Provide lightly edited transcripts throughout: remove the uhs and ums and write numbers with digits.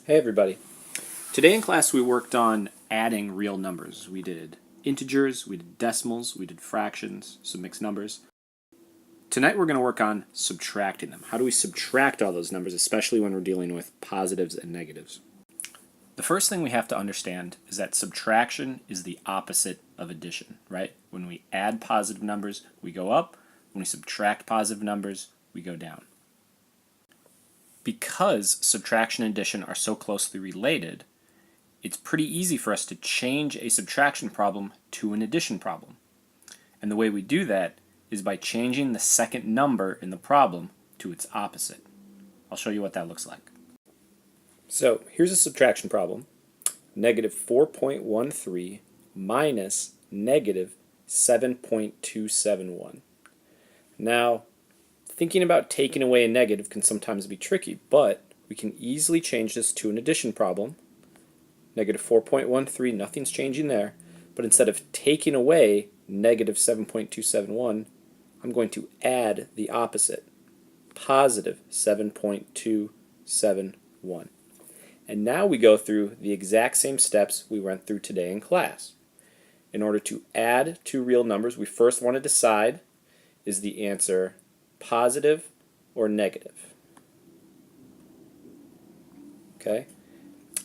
Hey everybody. Today in class we worked on adding real numbers. We did integers, we did decimals, we did fractions, some mixed numbers. Tonight we're going to work on subtracting them. How do we subtract all those numbers, especially when we're dealing with positives and negatives? The first thing we have to understand is that subtraction is the opposite of addition, right? When we add positive numbers, we go up. When we subtract positive numbers, we go down. Because subtraction and addition are so closely related, it's pretty easy for us to change a subtraction problem to an addition problem. And the way we do that is by changing the second number in the problem to its opposite. I'll show you what that looks like. So here's a subtraction problem. Negative 4.13 minus negative 7.271. Now, thinking about taking away a negative can sometimes be tricky, but we can easily change this to an addition problem. Negative 4.13, nothing's changing there, but instead of taking away negative 7.271, I'm going to add the opposite, positive 7.271. And now we go through the exact same steps we went through today in class. In order to add two real numbers, we first want to decide, is the answer positive or negative? Okay.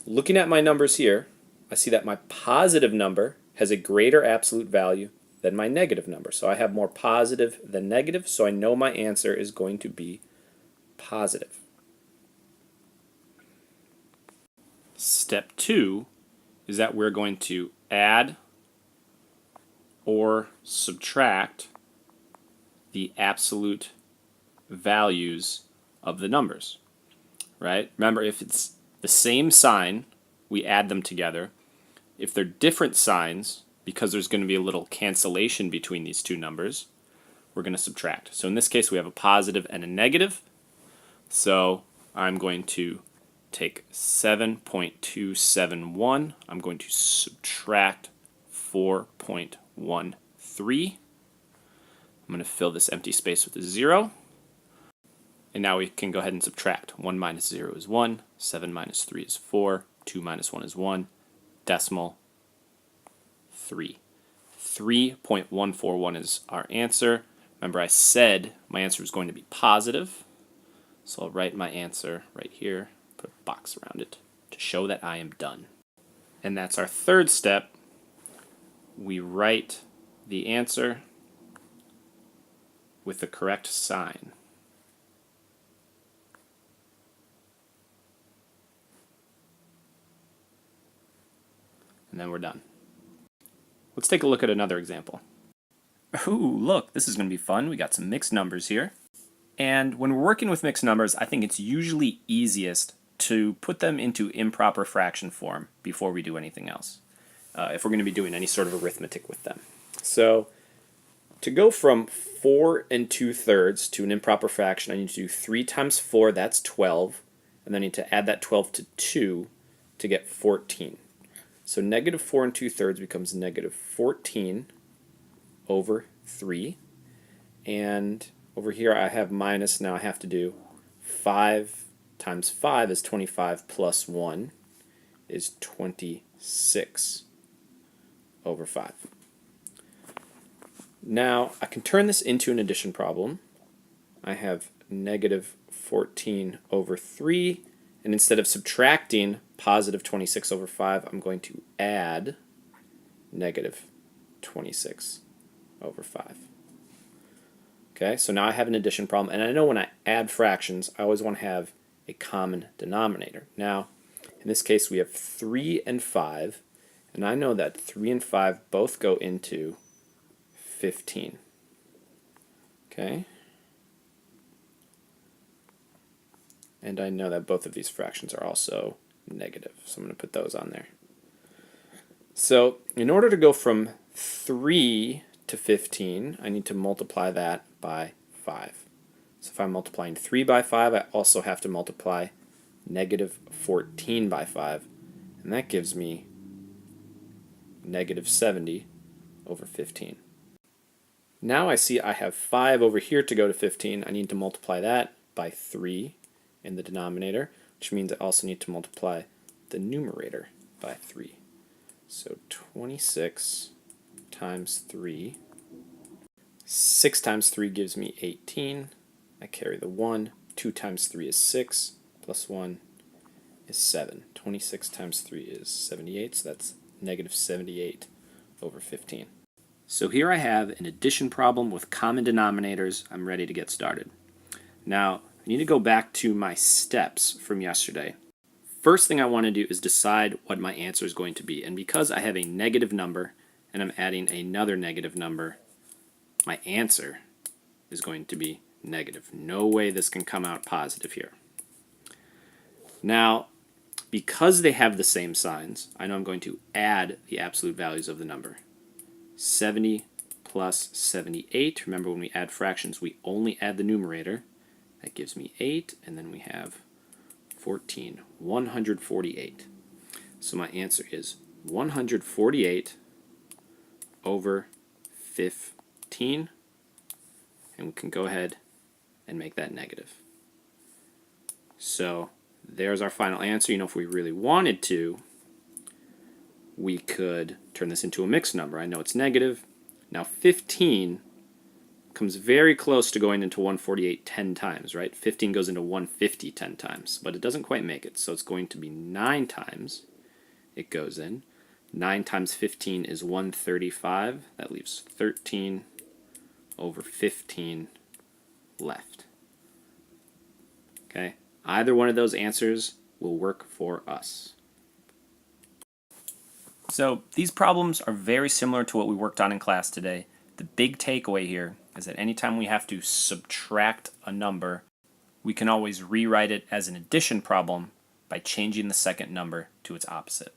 Looking at my numbers here, I see that my positive number has a greater absolute value than my negative number. So I have more positive than negative, so I know my answer is going to be positive. Step 2 is that we're going to add or subtract the absolute values of the numbers, right? Remember, if it's the same sign, we add them together. If they're different signs, because there's going to be a little cancellation between these two numbers, we're going to subtract. So in this case, we have a positive and a negative. So I'm going to take 7.271. I'm going to subtract 4.13. I'm going to fill this empty space with a 0. And now we can go ahead and subtract. 1 minus 0 is 1. 7 minus 3 is 4. 2 minus 1 is 1. Decimal 3. 3.141 is our answer. Remember, I said my answer was going to be positive. So I'll write my answer right here. Put a box around it to show that I am done. And that's our third step. We write the answer with the correct sign. And then we're done. Let's take a look at another example. Ooh, look, this is going to be fun. We got some mixed numbers here. And when we're working with mixed numbers, I think it's usually easiest to put them into improper fraction form before we do anything else, if we're going to be doing any sort of arithmetic with them. So to go from 4 2/3 to an improper fraction, I need to do 3 times 4, that's 12, and then I need to add that 12 to 2 to get 14. So negative 4 2/3 becomes negative 14 over 3. And over here I have minus. Now I have to do 5 times 5 is 25 plus 1 is 26 over 5. Now I can turn this into an addition problem. I have negative 14 over 3. And instead of subtracting positive 26 over 5, I'm going to add negative 26 over 5. Okay, so now I have an addition problem, and I know when I add fractions, I always want to have a common denominator. Now, in this case, we have 3 and 5, and I know that 3 and 5 both go into 15. Okay? And I know that both of these fractions are also negative, so I'm going to put those on there. So in order to go from 3 to 15, I need to multiply that by 5. So if I'm multiplying 3 by 5, I also have to multiply negative 14 by 5, and that gives me negative 70 over 15. Now I see I have 5 over here to go to 15. I need to multiply that by 3 in the denominator, which means I also need to multiply the numerator by 3. So 26 times 3. 6 times 3 gives me 18. I carry the 1. 2 times 3 is 6, plus 1 is 7. 26 times 3 is 78, so that's negative 78 over 15. So here I have an addition problem with common denominators. I'm ready to get started. Now, I need to go back to my steps from yesterday. First thing I want to do is decide what my answer is going to be. And because I have a negative number and I'm adding another negative number, my answer is going to be negative. No way this can come out positive here. Now, because they have the same signs, I know I'm going to add the absolute values of the number. 70 plus 78. Remember, when we add fractions, we only add the numerator. That gives me 8, and then we have 14, 148. So my answer is 148 over 15, and we can go ahead and make that negative. So there's our final answer. You know, if we really wanted to, we could turn this into a mixed number. I know it's negative. Now 15 comes very close to going into 148 10 times, right? 15 goes into 150 10 times, but it doesn't quite make it. So it's going to be 9 times it goes in. 9 times 15 is 135. That leaves 13 over 15 left. Okay? Either one of those answers will work for us. So these problems are very similar to what we worked on in class today. The big takeaway here is that anytime we have to subtract a number, we can always rewrite it as an addition problem by changing the second number to its opposite.